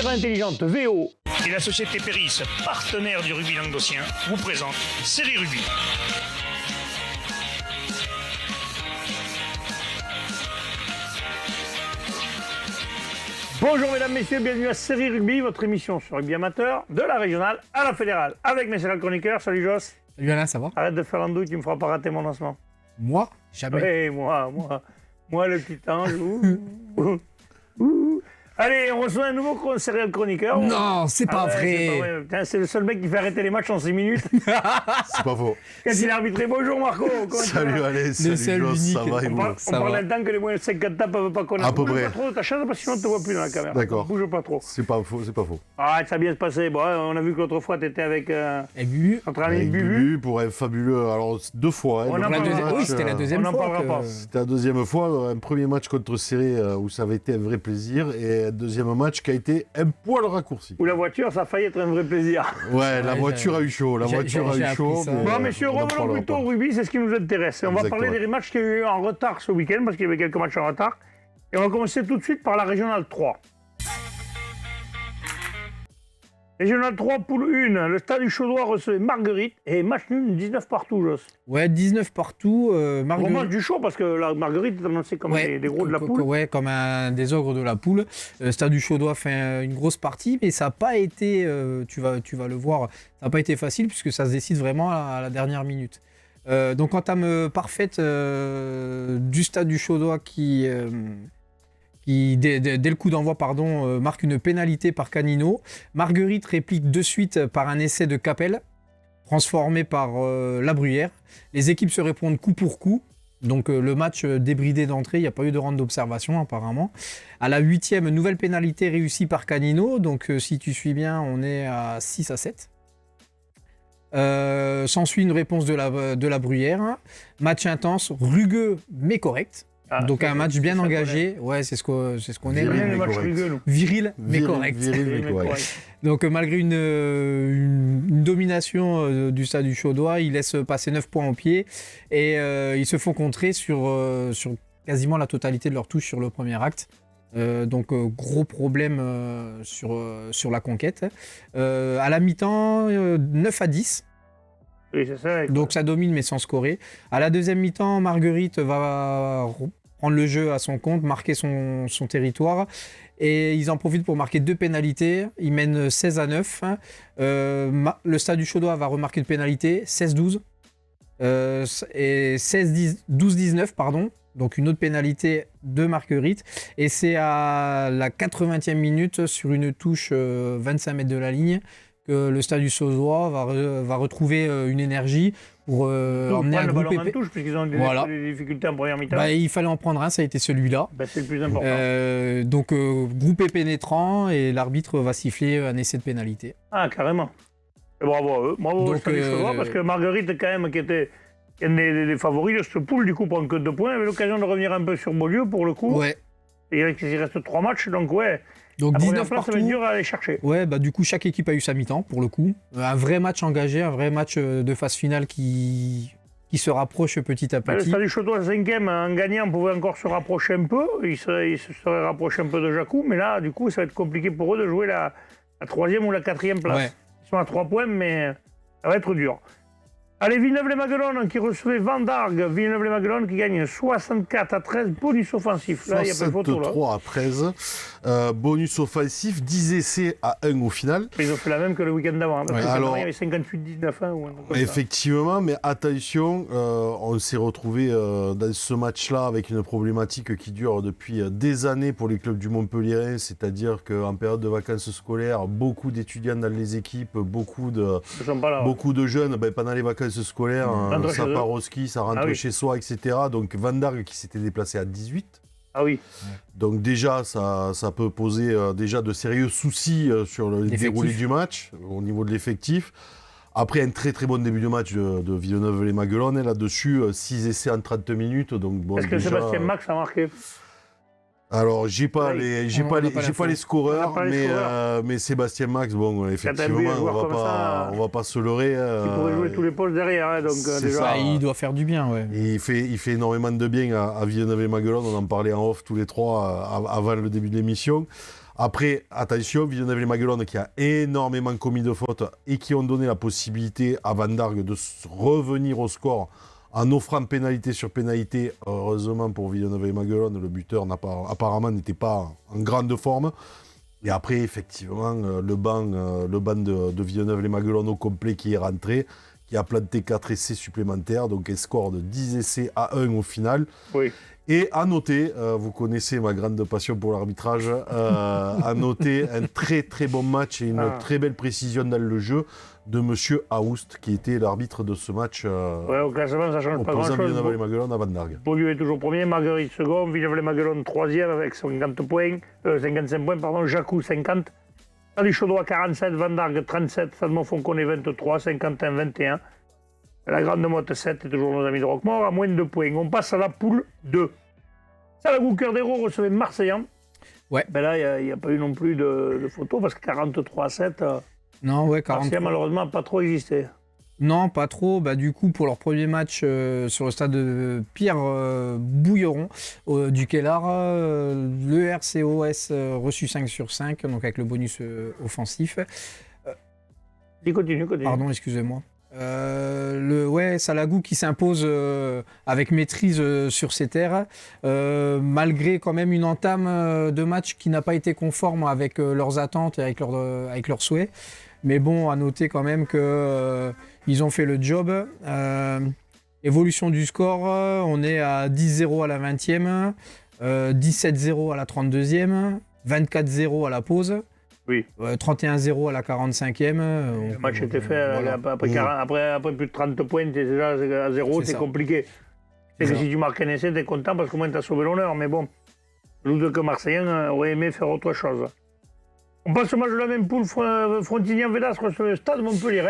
montre intelligente VO. Et la société Péris, partenaire du rugby languedocien, vous présente Série Rugby. Bonjour mesdames, messieurs, bienvenue à Série Rugby, votre émission sur rugby amateur, de la régionale à la fédérale. Avec mes chers chroniqueurs, salut Joss. Salut Alain, ça va? Arrête de faire l'andouille, tu me feras pas rater mon lancement. Moi? Jamais. Oui, moi le petit ange. Ouh. Allez, on reçoit un nouveau serial chroniqueur. Non, c'est pas vrai. Putain, c'est le seul mec qui fait arrêter les matchs en 6 minutes. C'est pas faux. Quand il a arbitré. Bonjour Marco. Salut Alain, salut seul Joss, unique. ça va et vous? On parle d'un temps que les moins de 50 tapes ne peuvent pas connaître. À peu près. Bouge pas trop, ta chance, parce que sinon on ne te voit plus dans la caméra. D'accord. Bouge pas trop. C'est pas faux, c'est pas faux. Ah, ça a bien se passer. Bon, on a vu que l'autre fois, tu étais avec Et Bubu? notre ami Avec Bubu. Bubu pour un fabuleux. Alors, deux fois. Hein, On le en premier parlera. match, Oui, c'était la deuxième on en fois. parlera pas. C'était la deuxième fois, un premier match contre Serré où ça avait été un vrai plaisir et un deuxième match qui a été un poil raccourci. Ou la voiture, ça a failli être un vrai plaisir. Ouais, la Ouais, voiture a eu chaud. La j'ai- voiture a j'ai eu appris chaud. ça. mais, Bon, messieurs, on en revenons parlera plutôt pas. au rugby, c'est ce qui nous intéresse. Et on va Exactement. parler des matchs qu'il y a eu en retard ce week-end, parce qu'il y avait quelques matchs en retard. Et on va commencer tout de suite par la Régionale 3. Régionale 3, poule 1, le Stade du Chaudois recevait Marguerite et match nul 19 partout, Joss. Ouais, 19 partout. Gros match Marguerite. du chaud parce que la Marguerite est annoncée comme des gros de la poule. Ouais, comme un des ogres de la poule. Stade du Chaudois fait une grosse partie, mais ça n'a pas été, tu vas le voir, ça n'a pas été facile puisque ça se décide vraiment à la dernière minute. Donc entame parfaite du Stade du Chaudois qui dès le coup d'envoi marque une pénalité par Canino. Marguerite réplique de suite par un essai de Capel, transformé par La Bruyère. Les équipes se répondent coup pour coup. Donc le match débridé d'entrée, il n'y a pas eu de round d'observation apparemment. À la 8e, nouvelle pénalité réussie par Canino. Donc si tu suis bien, on est à 6-7. S'ensuit une réponse de la Bruyère. Match intense, rugueux mais correct. Donc un match bien engagé. Ouais, c'est ce qu'on aime. Bien mais le match correct. rigueux, nous. Viril mais correct. Viril, mais correct. correct. Donc malgré une domination du Stade du Chaudois, ils laissent passer 9 points au pied et ils se font contrer sur quasiment la totalité de leurs touches sur le premier acte. Donc gros problème sur la conquête. À la mi-temps, 9-10. Oui, c'est ça. Donc ça domine mais sans scorer. À la deuxième mi-temps, Marguerite va prendre le jeu à son compte, marquer son territoire. Et ils en profitent pour marquer 2 pénalités. Ils mènent 16-9. Le Stade du Chaudois va remarquer une pénalité, 16-12. Et 12-19, pardon. Donc une autre pénalité de Marguerite. Et c'est à la 80e minute, sur une touche 25 mètres de la ligne, que le Stade du Chaudois va retrouver une énergie pour emmener un le groupe ballon en épais. touche, puisqu'ils ont des difficultés en première mi-temps. Bah, il fallait en prendre un, ça a été celui-là. Ben, c'est le plus important. Donc groupé pénétrant et l'arbitre va siffler un essai de pénalité. Ah, carrément. Et bravo à eux. Bravo au Donc, Stade du Chaudois, parce que Marguerite, quand même, qui était un des favoris de cette poule, du coup, prend que 2 points, avait l'occasion de revenir un peu sur Beaulieu, pour le coup. Ouais. Et il reste 3 matchs, donc ouais. Donc La première 19 place, ça va être partout. dur à aller chercher. Ouais, bah du coup chaque équipe a eu sa mi-temps pour le coup. Un vrai match engagé, un vrai match de phase finale qui se rapproche petit à Ben, le petit. Stade du Chaudois, 5e, en gagnant, pouvait encore se rapprocher un peu. Il se serait rapproché un peu de Jacou, mais là, du coup, ça va être compliqué pour eux de jouer la 3e ou la 4e place. Ouais. Ils sont à 3 points, mais ça va être dur. Allez, Villeneuve-les-Maguelones qui recevait Vendargue. Villeneuve-les-Maguelones qui gagne 64-13, bonus offensif. Là, il n'y a pas de photo, là. 63-13. Bonus offensif, 10 essais à 1 au final. Ils ont fait la même que le week-end d'avant. Parce Ouais, que alors- il y avait 58-19. Hein, ou un truc comme ça. Effectivement, mais attention, on s'est retrouvé dans ce match-là avec une problématique qui dure depuis des années pour les clubs du Montpellier, c'est-à-dire qu'en période de vacances scolaires, beaucoup d'étudiants dans les équipes, beaucoup de Ils sont pas là. jeunes, pendant les vacances scolaires, Rentrent ça chez eux. part au ski, ça rentre Ah oui. chez soi, etc. Donc Van Dargue qui s'était déplacé à 18. Ah oui. Donc déjà, ça peut poser déjà de sérieux soucis sur le L'effectif. déroulé du match, au niveau de l'effectif. Après un très très bon début de match de Villeneuve-les-Maguelones, là-dessus, 6 essais en 30 minutes. Donc, bon, Est-ce que déjà, Sébastien Max a marqué? Alors, j'ai pas Oui. les scoreurs, On n'a pas les scoreurs. mais Sébastien Max, bon, vu un effectivement, joueur comme ça, on va pas se leurrer. Il pourrait jouer tous les postes derrière. Hein, donc, c'est déjà, ça. Bah, il doit faire du bien, ouais. Et il fait énormément de bien à Villeneuve-et-Maguelones. On en parlait en off tous les trois avant le début de l'émission. Après, attention, Villeneuve-les-Maguelones qui a énormément commis de fautes et qui ont donné la possibilité à Van Dargue de revenir au score en offrant pénalité sur pénalité. Heureusement pour Villeneuve-les-Maguelones, le buteur apparemment n'était pas en grande forme. Et après, effectivement, le banc de Villeneuve-les-Maguelones au complet qui est rentré, qui a planté 4 essais supplémentaires, donc un score de 10 essais à 1 au final. Oui. Et à noter, vous connaissez ma grande passion pour l'arbitrage, à noter un très très bon match et une très belle précision dans le jeu de Monsieur Aoust, qui était l'arbitre de ce match. Ouais, au classement, ça change pas grand-chose. Villeneuve-les-Maguelones à Van Dargue. Beaulieu est toujours premier, Marguerite second, Villeneuve-les-Maguelones troisième avec 55 points, Jacou 50. Stade Chaudois 47, Van Dargue 37, Stade Montfaucon 23, Saint-Quentin 21. La Grande Motte 7 et toujours nos amis de Roquemort à moins de 2 points. On passe à la poule 2. Salagou Cœur d'Hérault recevait Marseillan. Ouais. Ben là, il n'y a pas eu non plus de photos parce que 43-7, Non, ouais, 43. Marseillan malheureusement n'a pas trop existé. Non, pas trop. Bah, du coup, pour leur premier match sur le stade de Pierre Bouilleron du Kellar, le RCOS reçu 5 sur 5, donc avec le bonus offensif. Continue. Pardon, excusez-moi. Salagou qui s'impose avec maîtrise sur ses terres, malgré quand même une entame de match qui n'a pas été conforme avec leurs attentes et avec leurs souhaits. Mais bon, à noter quand même qu'ils ont fait le job. Évolution du score, on est à 10-0 à la 20e, 17-0 à la 32e, 24-0 à la pause. Oui. 31-0 à la 45e. Le match était fait. Voilà. Après plus de 30 points, t'es déjà à 0, c'est compliqué. C'est que si tu marques un essai, t'es content parce qu'au moins t'as sauvé l'honneur. Mais bon, je doute que Marseillan aurait aimé faire autre chose. On passe au match de la même poule. Frontignan-Védas reçoit le Stade Montpellier.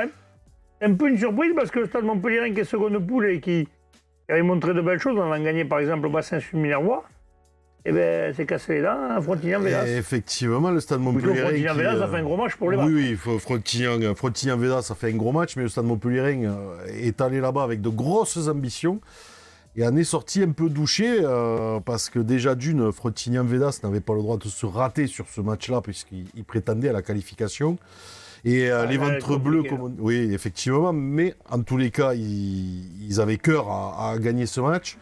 C'est un peu une surprise parce que le Stade Montpellier qui est seconde poule et qui avait montré de belles choses, on a gagné par exemple au bassin Sud-Minervois. Eh bien, c'est cassé les dents, hein, Frontignan-Védas. Effectivement, le Stade Montpellier. Frontignan-Védas, ça fait un gros match pour les matchs. Oui, Frontignan-Védas, ça fait un gros match, mais le Stade Montpellier est allé là-bas avec de grosses ambitions et en est sorti un peu douché parce que déjà d'une, Frontignan-Védas n'avait pas le droit de se rater sur ce match-là puisqu'il prétendait à la qualification. Et les ventres bleus, oui, effectivement, mais en tous les cas, ils avaient cœur à gagner ce match.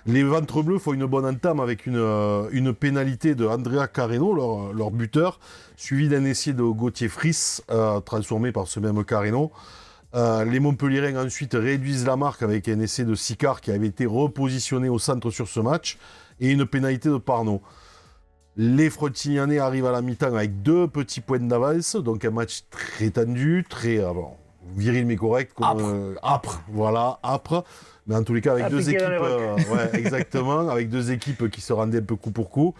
Les ventres bleus font une bonne entame avec une pénalité de Andrea Carreno, leur buteur, suivi d'un essai de Gauthier Friss, transformé par ce même Carreno. Les Montpelliérains ensuite réduisent la marque avec un essai de Sicard qui avait été repositionné au centre sur ce match et une pénalité de Parnot. Les Frontignanais arrivent à la mi-temps avec 2 petits points d'avance, donc un match très tendu, très viril mais correct, âpre, voilà, âpre. Mais en tous les cas, avec deux équipes, exactement, avec 2 équipes qui se rendaient un peu coup pour coup.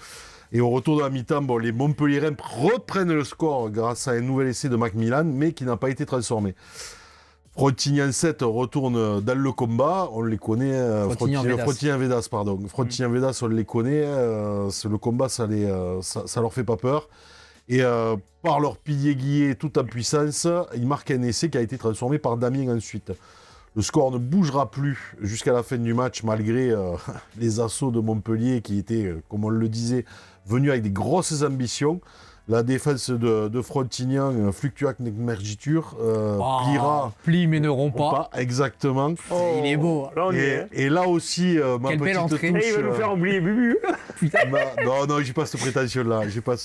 Et au retour de la mi-temps, les Montpelliérains reprennent le score grâce à un nouvel essai de Macmillan, mais qui n'a pas été transformé. Frontignan 7 retourne dans le combat, on les connaît. Frontignan-Védas, pardon. Frontignan-Védas, on les connaît. Le combat, ça leur fait pas peur. Et par leur pilier guillé tout en puissance, ils marquent un essai qui a été transformé par Damien ensuite. Le score ne bougera plus jusqu'à la fin du match, malgré les assauts de Montpellier qui étaient, comme on le disait, venus avec des grosses ambitions. La défense de Frontignan, Fluctuac Mergiture, plie mais ne rompt pas. Exactement. Il est beau. Là, et là aussi, ma quelle belle petite entrée. touche... il va nous faire oublier Bubu. Non, j'ai pas cette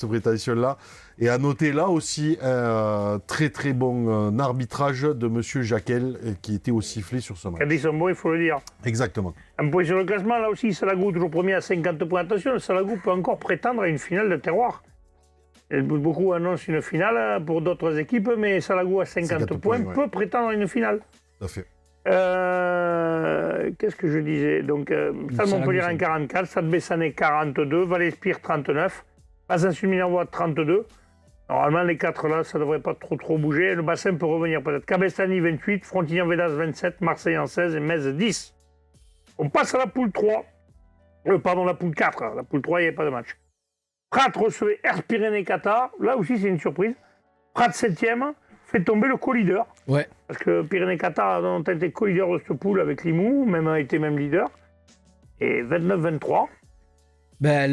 prétention-là. Et à noter là aussi un très très bon arbitrage de Monsieur Jacquel qui était au sifflet sur ce match. Qui sont bons, il faut le dire. Exactement. Un point sur le classement, là aussi, Salagou toujours premier à 50 points. Attention, le Salagou peut encore prétendre à une finale de terroir. Beaucoup annoncent une finale pour d'autres équipes, mais Salagou à 50 points peut prétendre à une finale. Tout à fait. Qu'est-ce que je disais? Donc, Stade Montpellier en 44, Stade Bessanet 42, Vallée-Spire 39, Bassin Sud-Minervois 32. Normalement, les 4 là, ça ne devrait pas trop bouger. Le bassin peut revenir peut-être. Cabestany 28, Frontignan-Védas 27, Marseille en 16 et Metz 10. On passe à la poule 3. La poule 4. La poule 3, il n'y avait pas de match. Prat recevait Pyrénées-Qatar. Là aussi, c'est une surprise. Prat 7e fait tomber le co-leader. Ouais. Parce que Pyrénées-Qatar ont été co-leader de cette poule avec Limoux, a été leader. Et 29-23. Ben,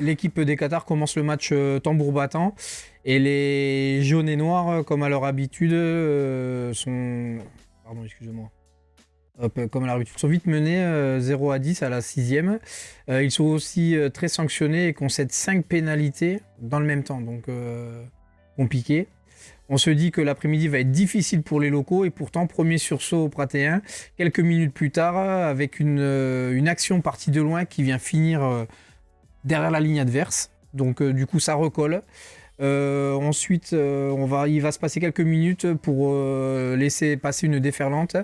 l'équipe des Qatars commence le match tambour battant et les jaunes et noirs, comme à leur habitude, sont... Pardon, excusez-moi. Comme à leur habitude, sont vite menés 0-10 à la 6e. Ils sont aussi très sanctionnés et concèdent 5 pénalités dans le même temps, donc compliqué. On se dit que l'après-midi va être difficile pour les locaux et pourtant, premier sursaut au Pratéen, quelques minutes plus tard, avec une action partie de loin qui vient finir derrière la ligne adverse. Donc du coup, ça recolle. Ensuite, il va se passer quelques minutes pour laisser passer une déferlante.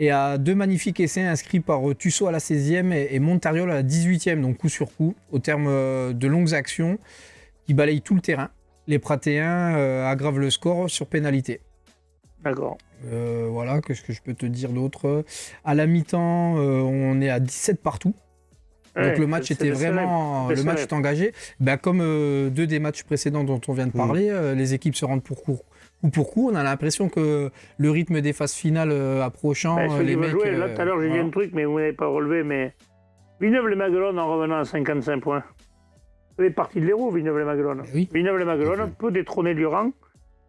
Et à 2 magnifiques essais inscrits par Tussaud à la 16e et Montariol à la 18e, donc coup sur coup, au terme de longues actions qui balayent tout le terrain. Les Pratéens aggravent le score sur pénalité. D'accord. Voilà, qu'est-ce que je peux te dire d'autre? À la mi-temps, on est à 17 partout. Donc le match était vraiment... Le match est engagé. Ben, comme 2 des matchs précédents dont on vient de parler, les équipes se rendent pour coup pour coup. On a l'impression que le rythme des phases finales approchant, les mecs... jouer, là, tout à l'heure, j'ai dit un truc, mais vous n'avez pas relevé, mais Villeneuve-les-Maguelones, en revenant à 55 points, ça fait partie de l'héros, Villeneuve-les-Maguelones. Oui. Villeneuve-les-Maguelones peut détrôner Lyon.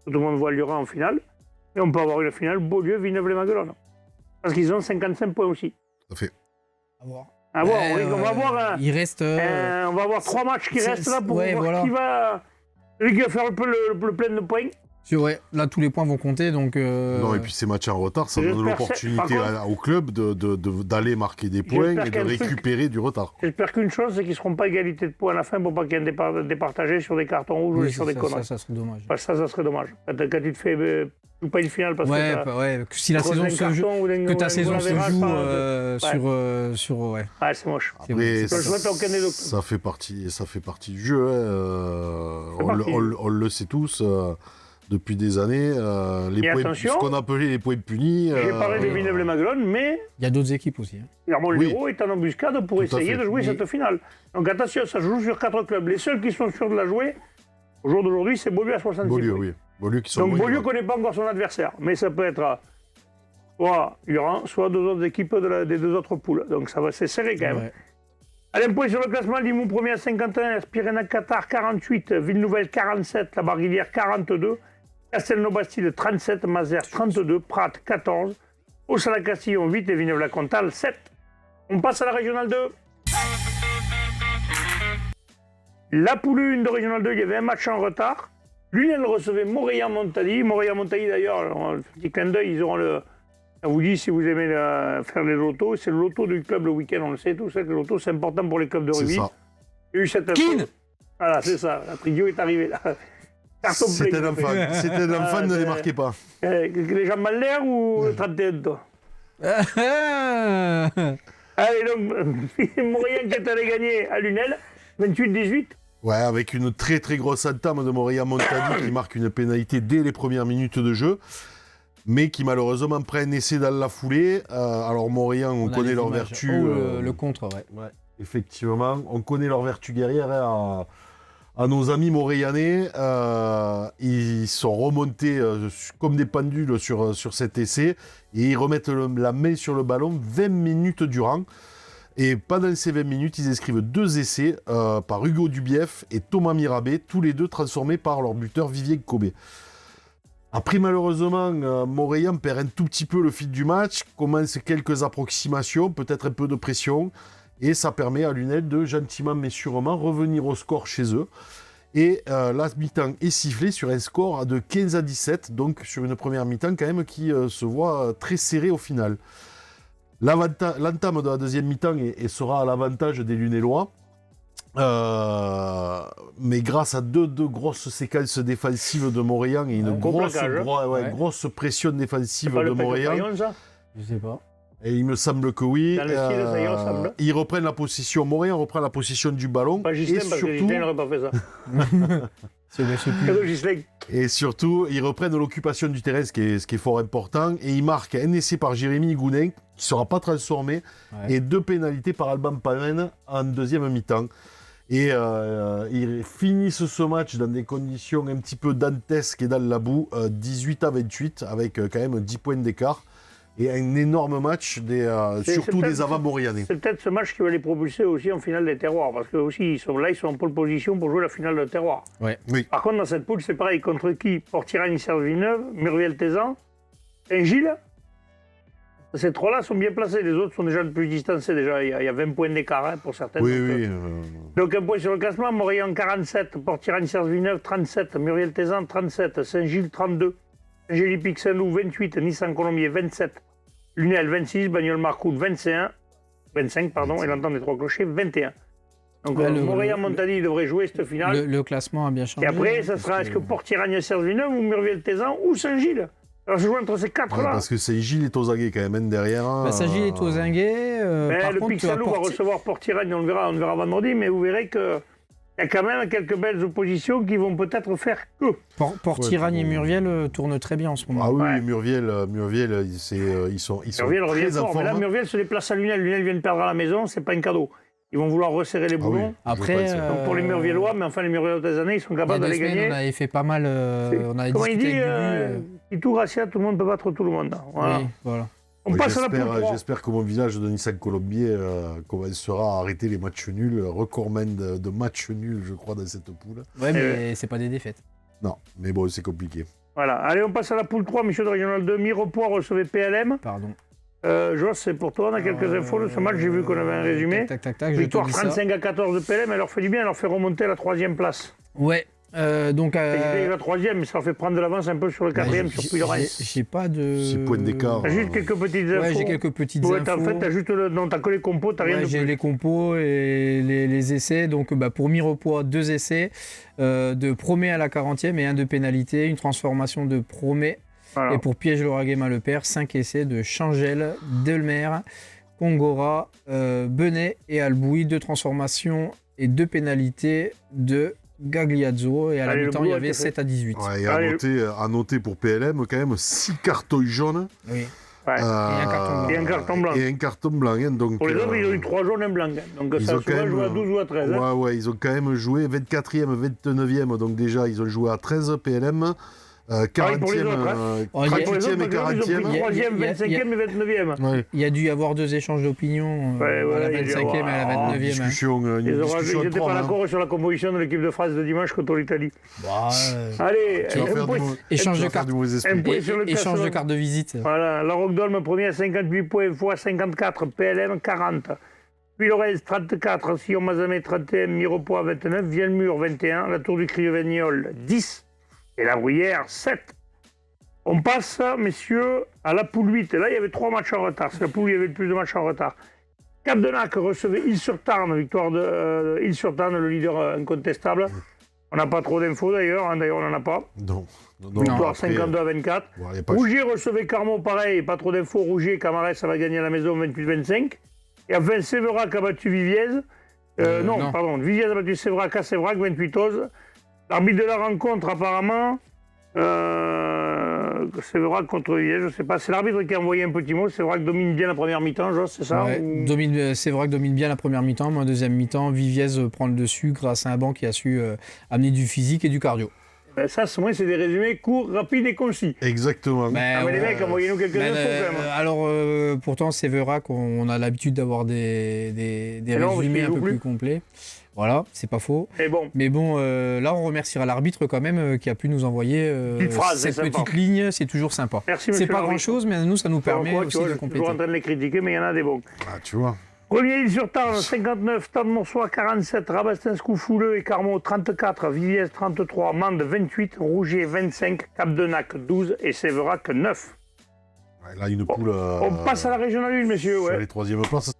Tout le monde voit Lyon en finale. Et on peut avoir une finale Beaulieu-Villeneuve-les-Maguelones. Parce qu'ils ont 55 points aussi. Ça fait. À voir. Oui, on va voir. Il reste... on va avoir 3 matchs qui restent là pour voir voilà. qui va... Celui qui va faire un peu le plein de points. Ouais, là tous les points vont compter, donc... Non, et puis ces matchs en retard, ça donne l'opportunité au club d'aller marquer des points et de récupérer du retard. J'espère qu'une chose, c'est qu'ils ne seront pas égalité de points à la fin pour pas qu'il y ait un départagé sur des cartons rouges ou sur des conneries. Ça serait dommage. Ça serait dommage. Quand tu te fais... joue pas une finale parce que si la saison se joue, que ta saison se joue sur ouais, c'est moche. Après, ça fait partie du jeu. On le sait tous. Depuis des années, ce qu'on appelait les points punis. J'ai parlé de Villeneuve-les-Maguelones, mais... Il y a d'autres équipes aussi. Clermont-Lérault est en embuscade pour essayer de jouer cette finale. Donc attention, ça joue sur 4 clubs. Les seuls qui sont sûrs de la jouer, au jour d'aujourd'hui, c'est Beaulieu à 66 points. Oui. Beaulieu qui sont donc Beaulieu ne connaît pas encore son adversaire, mais ça peut être soit Lyon, soit 2 autres équipes des 2 autres poules. Donc c'est serré quand même. Ouais. Allez, un point sur le classement, Limoux premier à 51, Spirénac-Qatar 48, Villeneuve 47, La Barguilière 42, Castelnau-Bastide 37, Mazères 32, Prat 14, Ossala-Castillon 8 et Villeneuve-la-Comtale 7. On passe à la Régionale 2. La poule 1 de Régionale 2, il y avait un match en retard. Lunel recevait Montaillac-Montali. Montaillac-Montali d'ailleurs, un petit clin d'œil, ils auront le... Ça vous dit si vous aimez faire les lotos, c'est le loto du club le week-end, on le sait tous, le loto c'est important pour les clubs de rugby. C'est ça. Il y a eu cette... Voilà, c'est ça, la trio est arrivé là. C'était un enfant, ne les marquez pas. Les jambes en l'air ou 31 toi? Allez donc, Montaillac qui est allé gagner à Lunel, 28-18. Ouais, avec une très très grosse entame de Montaillac-Montali qui marque une pénalité dès les premières minutes de jeu, mais qui malheureusement prend un essai dans la foulée. Alors Montaillac, on connaît leur vertu. Le contre, ouais. Effectivement, on connaît leur vertu guerrière à nos amis montaillagnais. Ils sont remontés comme des pendules sur cet essai et ils remettent la main sur le ballon 20 minutes durant. Et pendant ces 20 minutes, ils inscrivent 2 essais par Hugo Dubief et Thomas Mirabet, tous les 2 transformés par leur buteur Vivier Kobé. Après, malheureusement, Montaillac perd un tout petit peu le fil du match, commence quelques approximations, peut-être un peu de pression, et ça permet à Lunel de gentiment mais sûrement revenir au score chez eux. Et la mi-temps est sifflée sur un score de 15-17, donc sur une première mi-temps quand même qui se voit très serrée au final. L'entame de la deuxième mi-temps sera à l'avantage des Lunélois. Mais grâce à deux grosses séquences défensives de Montaillac et une grosse pression défensive de Montaillac. Je sais pas. Et il me semble que oui. Dans le style, ça y ressemble. Ils reprennent la possession. Montaillac reprend la possession du ballon. Pas Gislain, parce que Gislain n'aurait pas fait ça. Et surtout, ils reprennent l'occupation du terrain, ce qui est fort important. Et ils marquent un essai par Jérémy Gounin, qui ne sera pas transformé, et 2 pénalités par Alban Pamen en deuxième mi-temps. Et ils finissent ce match dans des conditions un petit peu dantesques et dans la boue, 18-28, avec quand même 10 points d'écart. et un énorme match, surtout des avant-Maurianais. C'est peut-être ce match qui va les propulser aussi en finale des terroirs, parce que aussi ils sont en pole position pour jouer la finale de terroir. Ouais. Oui. Par contre, dans cette poule, c'est pareil. Contre qui? Port-Tirane, Villeneuve, Murviel-Tézan, Saint-Gilles. Ces trois-là sont bien placés. Les autres sont déjà le plus distancés. Déjà, il y a 20 points d'écart pour certains. Oui, donc, oui. Donc un point sur le classement. Morillon 47, Port-Tirane, Villeneuve 37, Murviel-Tézan 37, Saint-Gilles 32, Saint-Gély-Pic-Saint-Loup 28, Nice-en-Colombier 27, Lunel 26, Bagnoles-Marcoule 25, pardon, et l'entente des trois clochers 21. Donc Morillon-Montagny devrait jouer cette finale. Le classement a bien changé. Et après, ça sera est-ce que Port-Tirane, Villeneuve ou Murviel-Tézan ou Saint-Gilles? Alors je joue entre ces quatre-là. Parce que Saint-Gilles est aux aguets quand même derrière. Saint-Gilles est aux aguets. Par le contre, Pic-Saint-Loup va recevoir Port-Tirane, on le verra vendredi, mais vous verrez qu'il y a quand même quelques belles oppositions qui vont peut-être faire que. Port-Tirane et Murviel tournent très bien en ce moment. Ah oui, Ouais. Murviel, ils sont Murviel revient très en fort, mais là forme. Murviel se déplace à Lunel. Lunel vient de perdre à la maison, c'est pas un cadeau. Ils vont vouloir resserrer les boulons. Après, Donc pour les Murviellois, mais enfin les Murviellois des années, ils sont il y a capables 2 d'aller semaines, gagner. on avait fait pas mal. On avait Comment il discuté dit avec Gugu, Itou Gracia, tout le monde peut battre tout le monde. Voilà. Oui, voilà. On passe à la poule 3. J'espère que mon village de Nice-en-Colombier commencera à arrêter les matchs nuls. Record même de matchs nuls, je crois, dans cette poule. Ouais, mais c'est pas des défaites. Non, mais bon, c'est compliqué. Voilà. Allez, on passe à la poule 3, monsieur de Régional 2. Mirepoix recevait PLM. Pardon. Joss, c'est pour toi, on a quelques infos de ce match, j'ai vu qu'on avait un résumé. Tac, je te Victoire dis ça. 35-14 de PLM, elle leur fait du bien, elle leur fait remonter à la 3e place. Ouais. Donc. C'est la 3e, mais ça leur fait prendre de l'avance un peu sur le 4e, sur Puy-de-Rance. J'ai pas de. 6 points d'écart. T'as juste quelques petites infos. Ouais, j'ai quelques petites Ouais, infos. en fait, t'as juste non, t'as que les compos, t'as rien Ouais, de j'ai plus. les compos et les essais. Donc pour Mirepoix, 2 essais de Promet à la 40e et 1 de pénalité. Une transformation de Promet. Voilà. Et pour Piège Laura-Guéma Le Père, 5 essais de Changel, Delmer, Congora, Benet et Albouy. 2 transformations et 2 pénalités de Gagliazzo. Et à la Allez, le mi-temps, il y boulot a avait été fait. 7 à 18. Ouais, et Allez. à noter pour PLM, quand même, 6 cartons jaunes. Oui. Ouais. Et un carton blanc. Et un carton blanc. Et un carton blanc. Hein, donc, Pour les autres, ils ont eu 3 jaunes et un blanc. Donc ils ça a ont quand souvent même, joué à 12 ou à 13. hein. Ouais, ils ont quand même joué 24e, 29e. Donc déjà, ils ont joué à 13 PLM. 40e, pour les autres, Oh, il y a- Pour les 38e autres, et par exemple, ils ont 40e. pris 3e, Il y a- 25e et 29e. Ouais. Il y a dû y avoir 2 échanges d'opinion à la il y a dû y 25e et à la avoir- 29e. hein. Ils n'étaient pas d'accord sur la composition de l'équipe de France de dimanche contre l'Italie. Allez, Tu vas faire un point- Échange de du cartes. mauvais esprit. un point sur le Échange de classement. cartes de visite. Voilà, la Roquedolme premier à 58 points, fois 54, PLM 40. Puis Lorez 34, Sion Mazamet 31, Mirepoix 29, Vielmur 21, la Tour du Crieux-Vignoles 10 et la Bruyère 7. On passe, messieurs, à la poule 8. Et là, il y avait 3 matchs en retard. C'est la poule où il y avait le plus de matchs en retard. Cap-de-Nac recevait Île-sur-Tarn, victoire de Île-sur-Tarn, le leader incontestable. On n'a pas trop d'infos d'ailleurs, hein, d'ailleurs on n'en a pas. Non. Victoire après, 52 à 24. bon, y a pas- Rougier recevait Carmont, pareil, pas trop d'infos. Rougier, Camarès, ça va gagner à la maison 28-25. Et enfin, Séverac a battu Viviez. non. Pardon, Viviez a battu Séverac à Séverac 28-11. L'arbitre de la rencontre, apparemment, Séverac contre Viviez, je ne sais pas. C'est l'arbitre qui a envoyé un petit mot. Séverac domine bien la première mi-temps, Joss, c'est ça Ouais, ou- c'est vrai que domine bien la première mi-temps, mais en deuxième mi-temps, Viviez prend le dessus grâce à un banc qui a su amener du physique et du cardio. Ben, ça, moi, c'est des résumés courts, rapides et concis. Exactement. Ah, mais les mecs, envoyez-nous quelques infos quand même. Alors, pourtant, Séverac, on a l'habitude d'avoir des non, parce résumés qu'il un joue peu plus. plus complets. Voilà, c'est pas faux. Et bon, Mais bon, là, on remerciera l'arbitre quand même qui a pu nous envoyer Petite phrase, cette c'est sympa. petite ligne. C'est toujours sympa. merci, C'est monsieur pas l'arbitre. grand-chose, mais à nous, ça nous permet Encore, tu aussi vois, de je suis toujours compléter. en train de les critiquer, mais il y en a des bons. Ah, tu vois. Premier Île-sur-Tarn, 59, Tade Morsois 47, Rabastens-Coufouleux et Carmont 34, Viviez 33, Mende 28, Rougier 25, Cap-de-Nac 12 et Séverac 9. Ouais, là, une poule. On passe à la régionale 1, messieurs. Sur Ouais. les 3e places.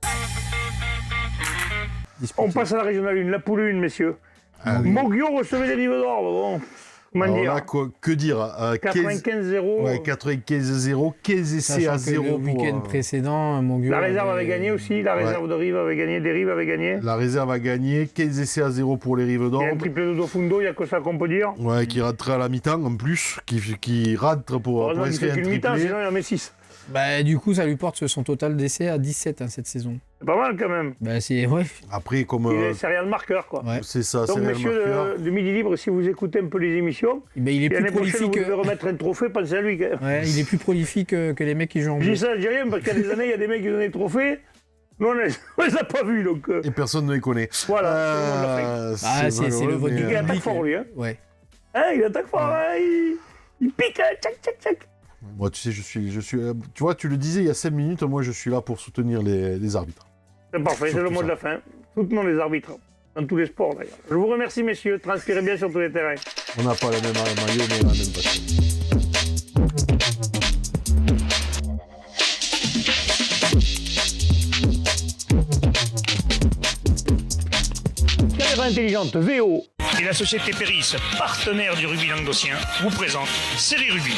On passe à la régionale 1, la poule 1, messieurs. Ah oui. Moguio recevait les Rives d'Or. Bon, comment Alors dire là, que dire 95-0. Ouais, 95-0, 15 essais Sachant à que 0 le week-end précédent, Moguio La réserve avait gagné aussi, la réserve de Rives avait gagné, des Rives avait gagné. La réserve a gagné, 15 essais à 0 pour les Rives d'Or. Il y a un triplé de Dofundo, il n'y a que ça qu'on peut dire. Ouais, qui rentre à la mi-temps en plus, qui rentre pour Heureusement qu'il inscrire fait un qu'une mi-temps, triplé. sinon il en met 6. Bah, du coup, ça lui porte son total d'essais à 17 cette saison. C'est pas mal quand même. Ben, c'est ouais. Après, comme C'est rien le marqueur, quoi. Ouais. c'est ça, c'est Donc, le monsieur marqueur. de Midi Libre, si vous écoutez un peu les émissions, Ben, il est et plus l'année prochaine, vous prolifique. devez remettre un trophée, pensez à lui. Quand même. Ouais, il est plus prolifique que les mecs qui jouent en Je bleu. dis ça, je dis rien, parce qu'il y a des années, il y a des mecs qui donnent des trophées. Nous, on les a pas vus, donc Et personne ne les connaît. voilà. tout le monde l'a fait. Ah, c'est le malheureux, vote mais, du Il attaque public. fort, lui. Hein. Ouais. Hein, il attaque fort, hein, il pique, hein, tchac, tchac, tchac. moi, tu sais, je suis, tu vois, tu le disais il y a 5 minutes, moi, je suis là pour soutenir les arbitres. C'est parfait, c'est le Surtout mot de ça. la fin. Soutenons les arbitres, dans tous les sports d'ailleurs. Je vous remercie, messieurs, transpirez bien sur tous les terrains. On n'a pas le même maillot, mais la même passion. Caméra intelligente, VO. Et la société Péris, partenaire du rugby languedocien, vous présente Série Rugby.